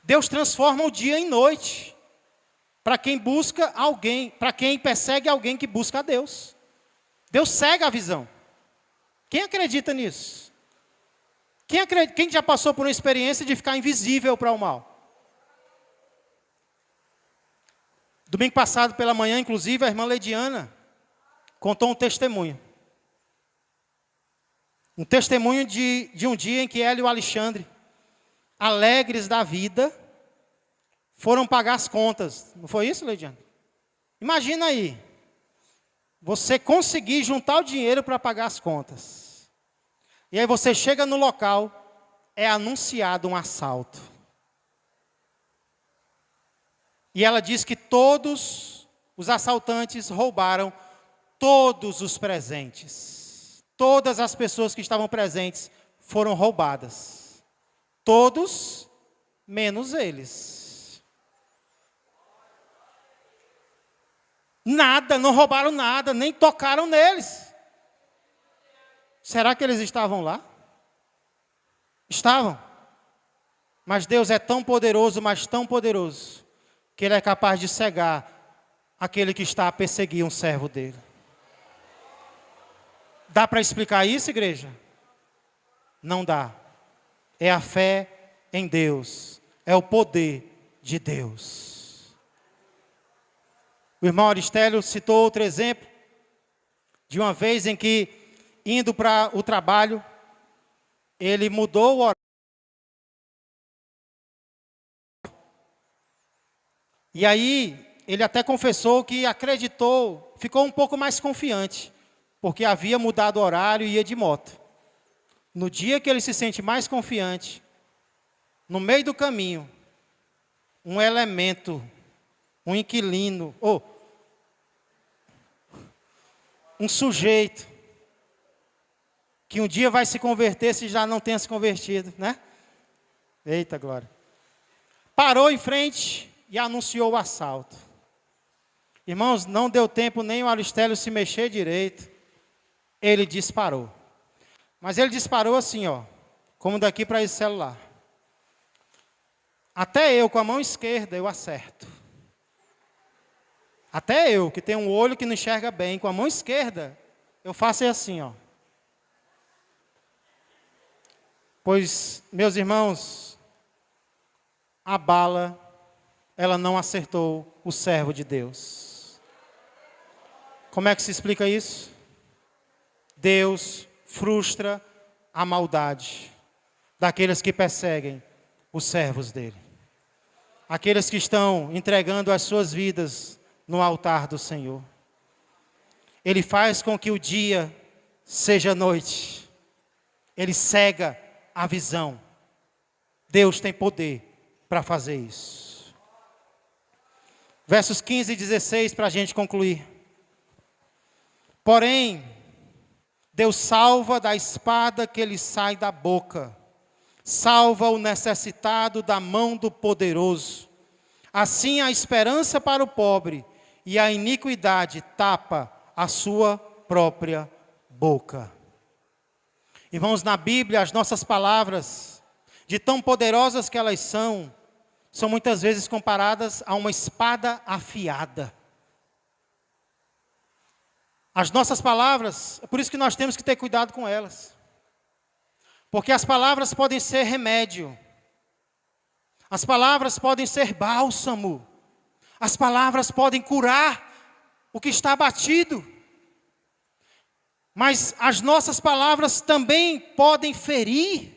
Deus transforma o dia em noite para quem busca alguém, para quem persegue alguém que busca a Deus. Deus cega a visão. Quem acredita nisso? Quem já passou por uma experiência de ficar invisível para o mal? Domingo passado pela manhã, inclusive, a irmã Leidiana contou um testemunho. Um testemunho de um dia em que ela e o Alexandre, alegres da vida, foram pagar as contas. Não foi isso, Leidiana? Imagina aí, você conseguir juntar o dinheiro para pagar as contas. E aí você chega no local, é anunciado um assalto. E ela diz que todos os assaltantes roubaram todos os presentes. Todas as pessoas que estavam presentes foram roubadas. Todos, menos eles. Nada, não roubaram nada, nem tocaram neles. Será que eles estavam lá? Estavam. Mas Deus é tão poderoso, mas tão poderoso, que Ele é capaz de cegar aquele que está a perseguir um servo dele. Dá para explicar isso, igreja? Não dá. É a fé em Deus. É o poder de Deus. O irmão Aristélio citou outro exemplo, de uma vez em que, indo para o trabalho, ele mudou o horário. E aí, ele até confessou que acreditou, ficou um pouco mais confiante, porque havia mudado o horário e ia de moto. No dia que ele se sente mais confiante, no meio do caminho, um elemento, um inquilino, um sujeito, que um dia vai se converter se já não tenha se convertido, né? Eita glória. Parou em frente e anunciou o assalto. Irmãos, não deu tempo nem o Aristélio se mexer direito. Ele disparou. Mas ele disparou assim, como daqui para esse celular. Até eu, com a mão esquerda, eu acerto. Até eu, que tenho um olho que não enxerga bem, com a mão esquerda, eu faço é assim, ó. Pois, meus irmãos, a bala, ela não acertou o servo de Deus. Como é que se explica isso? Deus frustra a maldade daqueles que perseguem os servos dele. Aqueles que estão entregando as suas vidas no altar do Senhor. Ele faz com que o dia seja noite. Ele cega a visão. Deus tem poder para fazer isso. Versos 15 e 16 para a gente concluir. Porém, Deus salva da espada que lhe sai da boca. Salva o necessitado da mão do poderoso. Assim a esperança para o pobre e a iniquidade tapa a sua própria boca. Irmãos, na Bíblia, as nossas palavras, de tão poderosas que elas são muitas vezes comparadas a uma espada afiada. As nossas palavras, é por isso que nós temos que ter cuidado com elas. Porque as palavras podem ser remédio. As palavras podem ser bálsamo. As palavras podem curar o que está abatido. Mas as nossas palavras também podem ferir.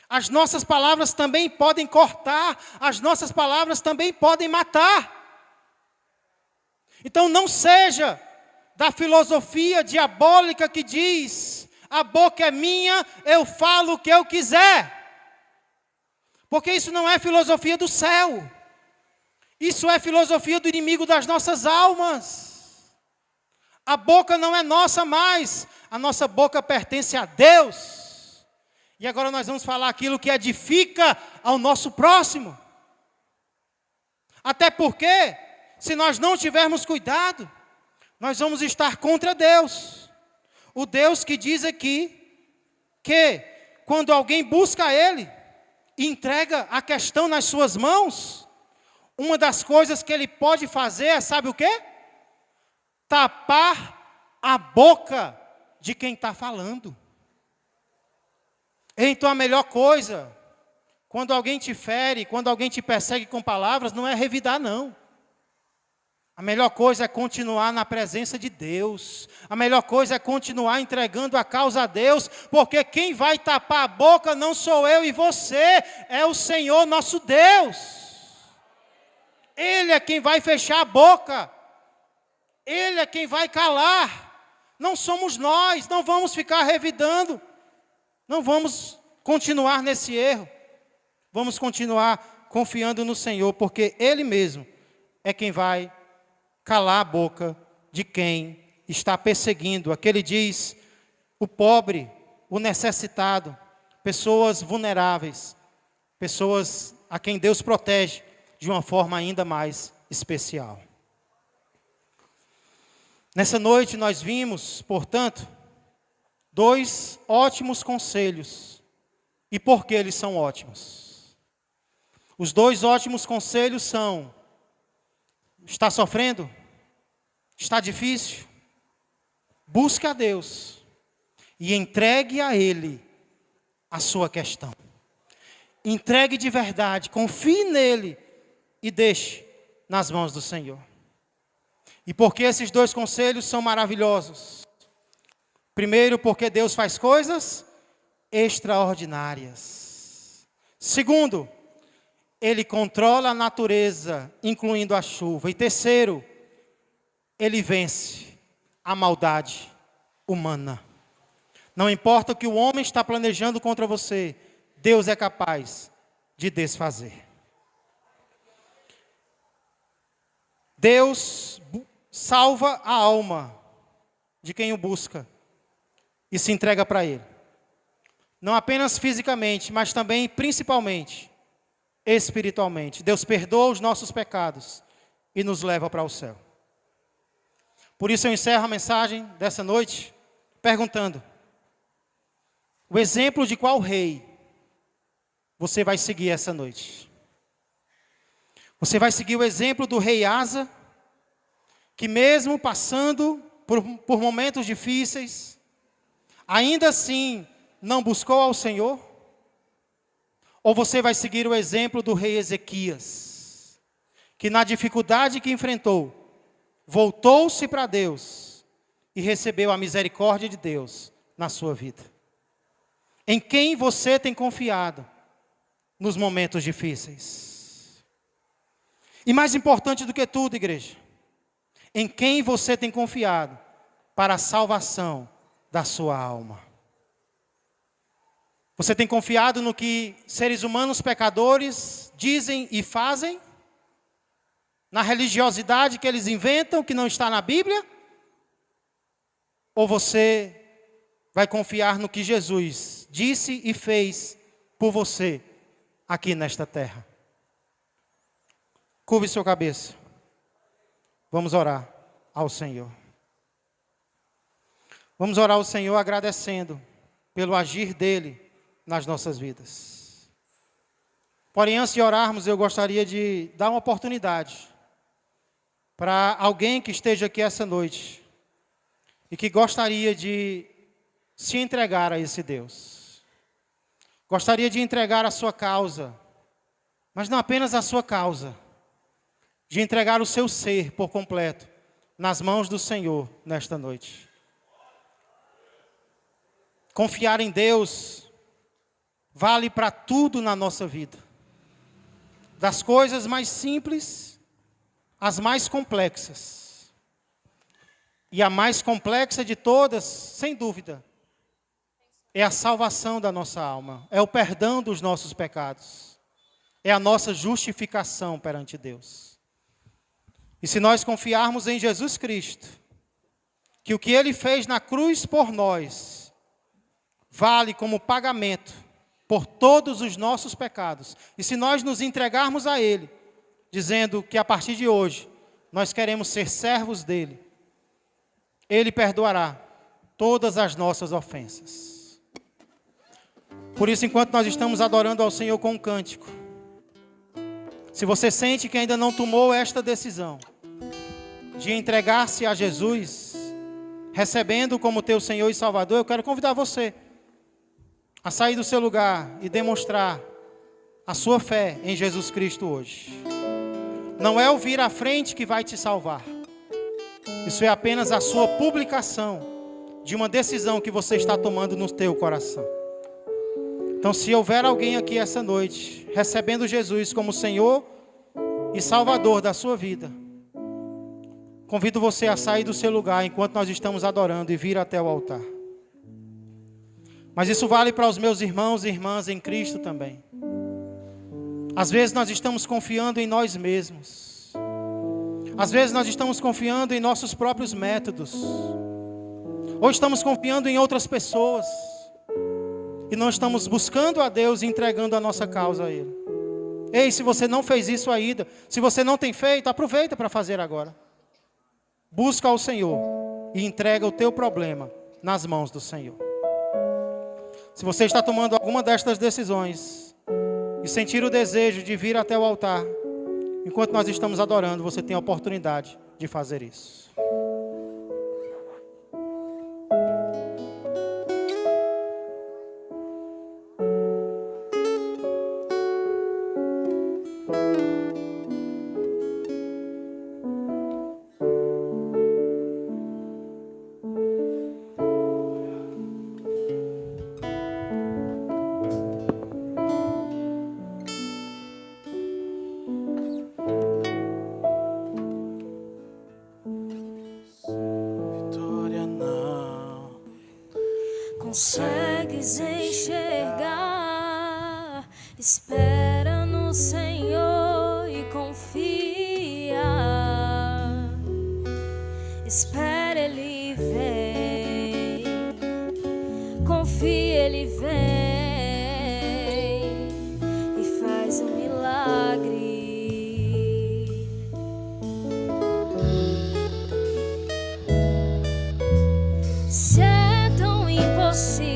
As nossas palavras também podem cortar. As nossas palavras também podem matar. Então não seja da filosofia diabólica que diz: a boca é minha, eu falo o que eu quiser. Porque isso não é filosofia do céu. Isso é filosofia do inimigo das nossas almas. A boca não é nossa mais. A nossa boca pertence a Deus. E agora nós vamos falar aquilo que edifica ao nosso próximo. Até porque, se nós não tivermos cuidado, nós vamos estar contra Deus. O Deus que diz aqui que quando alguém busca Ele e entrega a questão nas suas mãos, uma das coisas que Ele pode fazer é, sabe o quê? Tapar a boca de quem está falando. Então a melhor coisa, quando alguém te fere, quando alguém te persegue com palavras, não é revidar não. A melhor coisa é continuar na presença de Deus. A melhor coisa é continuar entregando a causa a Deus, porque quem vai tapar a boca não sou eu e você, é o Senhor nosso Deus. Ele é quem vai fechar a boca. Ele é quem vai calar. Não somos nós, não vamos ficar revidando. Não vamos continuar nesse erro. Vamos continuar confiando no Senhor, porque Ele mesmo é quem vai calar a boca de quem está perseguindo. Aqui ele diz, o pobre, o necessitado, pessoas vulneráveis, pessoas a quem Deus protege de uma forma ainda mais especial. Nessa noite nós vimos, portanto, 2 ótimos conselhos. E por que eles são ótimos? Os 2 ótimos conselhos são: está sofrendo? Está difícil? Busque a Deus e entregue a Ele a sua questão. Entregue de verdade, confie nele e deixe nas mãos do Senhor. E por que esses 2 conselhos são maravilhosos? Primeiro, porque Deus faz coisas extraordinárias. Segundo, Ele controla a natureza, incluindo a chuva. E terceiro, Ele vence a maldade humana. Não importa o que o homem está planejando contra você, Deus é capaz de desfazer. Deus salva a alma de quem o busca e se entrega para Ele. Não apenas fisicamente, mas também, principalmente, espiritualmente. Deus perdoa os nossos pecados e nos leva para o céu. Por isso eu encerro a mensagem dessa noite perguntando: o exemplo de qual rei você vai seguir essa noite? Você vai seguir o exemplo do rei Asa, que mesmo passando por momentos difíceis, ainda assim não buscou ao Senhor? Ou você vai seguir o exemplo do rei Ezequias, que na dificuldade que enfrentou, voltou-se para Deus e recebeu a misericórdia de Deus na sua vida? Em quem você tem confiado nos momentos difíceis? E mais importante do que tudo, igreja, em quem você tem confiado para a salvação da sua alma? Você tem confiado no que seres humanos pecadores dizem e fazem? Na religiosidade que eles inventam, que não está na Bíblia? Ou você vai confiar no que Jesus disse e fez por você aqui nesta terra? Curve sua cabeça. Vamos orar ao Senhor. Vamos orar ao Senhor agradecendo pelo agir dEle nas nossas vidas. Porém, antes de orarmos, eu gostaria de dar uma oportunidade para alguém que esteja aqui essa noite e que gostaria de se entregar a esse Deus. Gostaria de entregar a sua causa, mas não apenas a sua causa, de entregar o seu ser por completo nas mãos do Senhor nesta noite. Confiar em Deus vale para tudo na nossa vida. Das coisas mais simples às mais complexas. E a mais complexa de todas, sem dúvida, é a salvação da nossa alma. É o perdão dos nossos pecados. É a nossa justificação perante Deus. E se nós confiarmos em Jesus Cristo, que o que Ele fez na cruz por nós, vale como pagamento por todos os nossos pecados. E se nós nos entregarmos a Ele, dizendo que a partir de hoje, nós queremos ser servos dEle, Ele perdoará todas as nossas ofensas. Por isso, enquanto nós estamos adorando ao Senhor com um cântico, se você sente que ainda não tomou esta decisão, de entregar-se a Jesus, recebendo como teu Senhor e Salvador, eu quero convidar você a sair do seu lugar e demonstrar a sua fé em Jesus Cristo hoje. Não é o vir à frente que vai te salvar. Isso é apenas a sua publicação de uma decisão que você está tomando no teu coração. Então, se houver alguém aqui essa noite, recebendo Jesus como Senhor e Salvador da sua vida, convido você a sair do seu lugar enquanto nós estamos adorando e vir até o altar. Mas isso vale para os meus irmãos e irmãs em Cristo também. Às vezes nós estamos confiando em nós mesmos. Às vezes nós estamos confiando em nossos próprios métodos. Ou estamos confiando em outras pessoas. E não estamos buscando a Deus e entregando a nossa causa a Ele. Ei, se você não fez isso ainda, se você não tem feito, aproveita para fazer agora. Busca ao Senhor e entrega o teu problema nas mãos do Senhor. Se você está tomando alguma destas decisões e sentir o desejo de vir até o altar, enquanto nós estamos adorando, você tem a oportunidade de fazer isso. Consegues enxergar, espera no Senhor e confia. Espera, Ele vem, confia, Ele vem e faz um milagre. Se é tão impossível,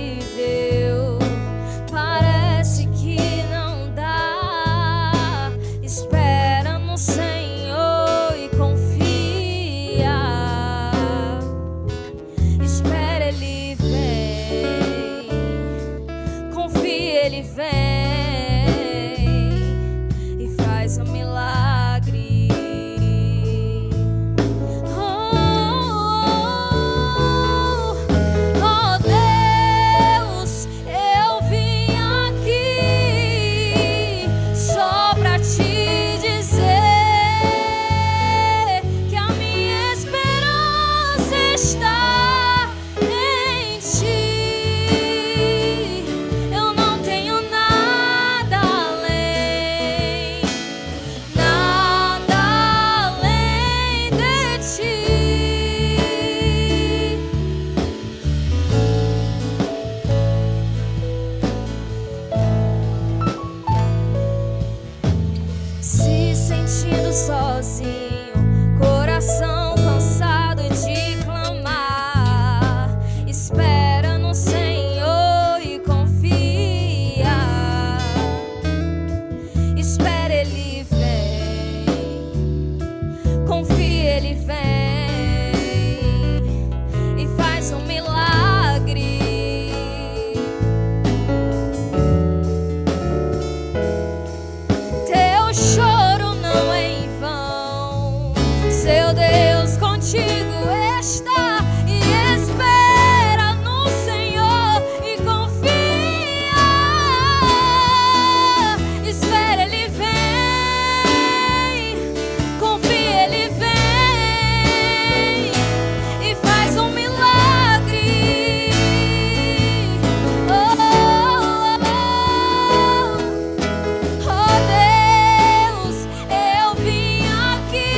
parece que não dá. Espera no Senhor e confia. faz um milagre. Oh Deus, eu vim aqui só pra te dizer que a minha esperança está em ti. Eu não tenho nada além de ti. Se sentindo sozinho, coração cansado de clamar, espera no Senhor e confia. Espera, Ele vem. Confia, Ele vem e faz um milagre. Teu choro não é em vão, seu Deus contigo está. E espera no Senhor e confia. Espera, Ele vem. Confia, Ele vem e faz um milagre. Oh, oh Deus, eu vim aqui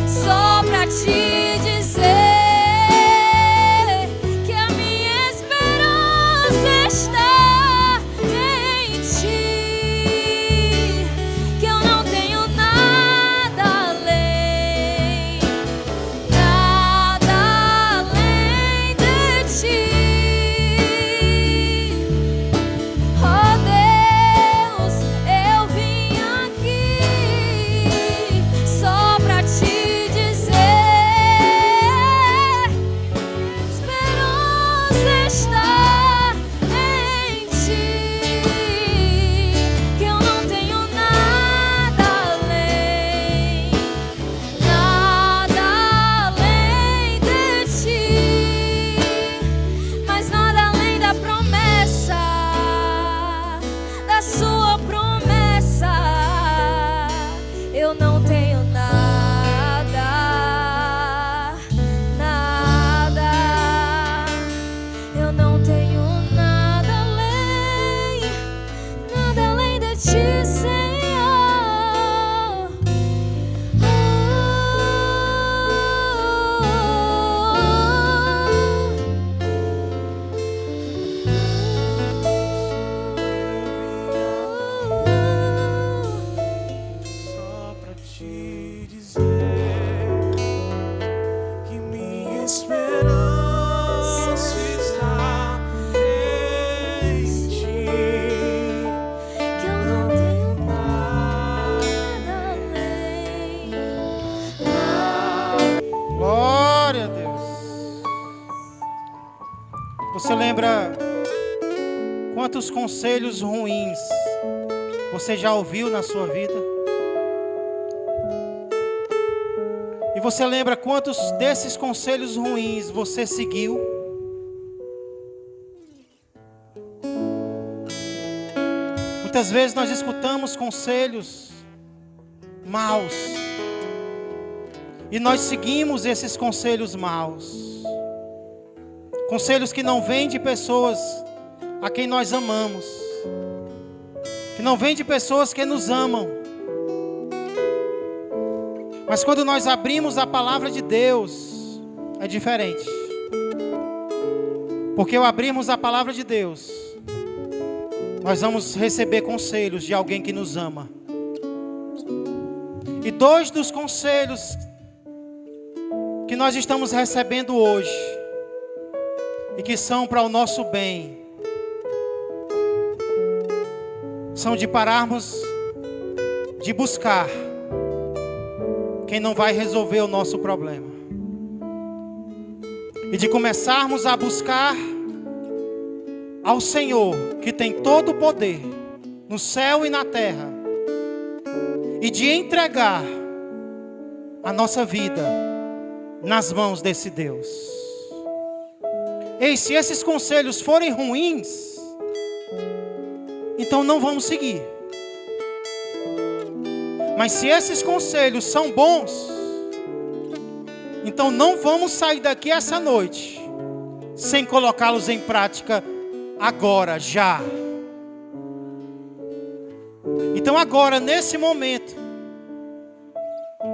só pra te dizer que a minha esperança está em ti, que eu não tenho nada além de ti. Oh Deus, eu vim aqui só pra te dizer: esperança está em ti, que eu não tenho nada além de ti, mas nada além da promessa, da sua promessa. Eu não tenho nada, eu não tenho nada além de ti, Senhor. Só pra te dizer que minha esperança está em ti, Que eu não tenho nada além. Glória a Deus. Você lembra quantos conselhos ruins você já ouviu na sua vida? E você lembra quantos desses conselhos ruins você seguiu? Muitas vezes nós escutamos conselhos maus e nós seguimos esses conselhos maus. Conselhos que não vêm de pessoas a quem nós amamos, que não vêm de pessoas que nos amam. Mas quando nós abrimos a palavra de Deus, é diferente. Porque ao abrirmos a palavra de Deus, nós vamos receber conselhos de alguém que nos ama. E dois dos conselhos que nós estamos recebendo hoje, e que são para o nosso bem, são de pararmos de buscar quem não vai resolver o nosso problema, e de começarmos a buscar ao Senhor, que tem todo o poder no céu e na terra, e de entregar a nossa vida nas mãos desse Deus. Ei, se esses conselhos forem ruins, então não vamos seguir. Mas se esses conselhos são bons, então não vamos sair daqui essa noite sem colocá-los em prática agora, já. Então agora, nesse momento,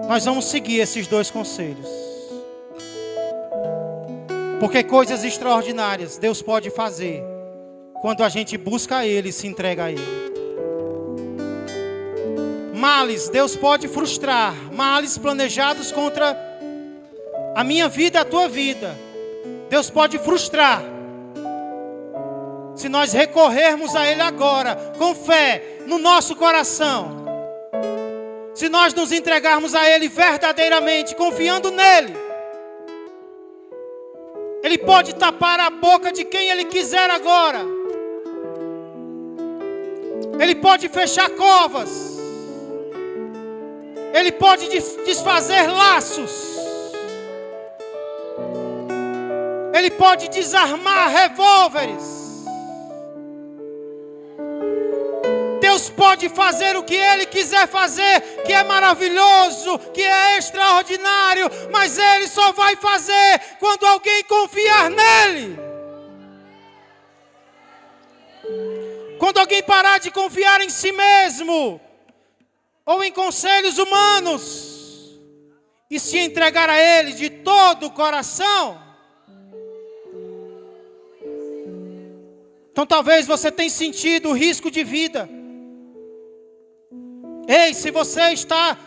nós vamos seguir esses 2 conselhos. Porque coisas extraordinárias Deus pode fazer quando a gente busca Ele e se entrega a Ele. Males Deus pode frustrar, males planejados contra a minha vida e a tua vida, Deus pode frustrar, se nós recorrermos a Ele agora, com fé no nosso coração. Se nós nos entregarmos a Ele verdadeiramente, confiando nele, Ele pode tapar a boca de quem Ele quiser agora. Ele pode fechar covas. Ele pode desfazer laços. Ele pode desarmar revólveres. Deus pode fazer o que Ele quiser fazer, que é maravilhoso, que é extraordinário, mas Ele só vai fazer quando alguém confiar nele. Quando alguém parar de confiar em si mesmo, ou em conselhos humanos, e se entregar a Ele de todo o coração. Então talvez você tenha sentido o risco de vida. Ei, se você está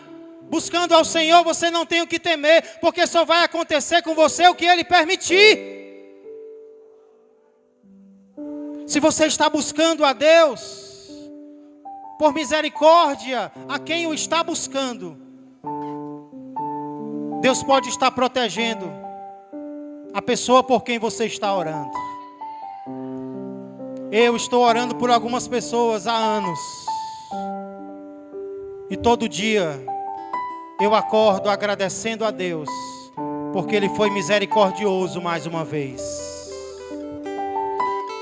buscando ao Senhor, você não tem o que temer, porque só vai acontecer com você o que Ele permitir. Se você está buscando a Deus, por misericórdia, a quem o está buscando, Deus pode estar protegendo a pessoa por quem você está orando. Eu estou orando por algumas pessoas há anos. E todo dia eu acordo agradecendo a Deus, porque Ele foi misericordioso mais uma vez.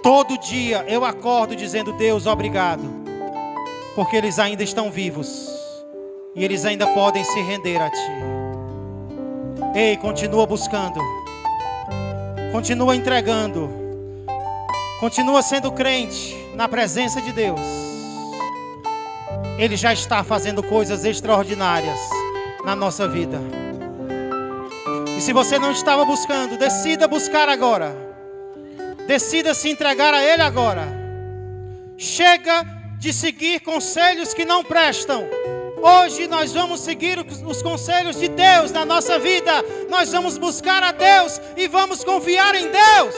Todo dia eu acordo dizendo: Deus, obrigado, porque eles ainda estão vivos e eles ainda podem se render a Ti. Ei, continua buscando, continua entregando, continua sendo crente na presença de Deus. Ele já está fazendo coisas extraordinárias na nossa vida. E se você não estava buscando, decida buscar agora. Decida se entregar a Ele agora. Chega de seguir conselhos que não prestam. Hoje nós vamos seguir os conselhos de Deus na nossa vida. Nós vamos buscar a Deus e vamos confiar em Deus.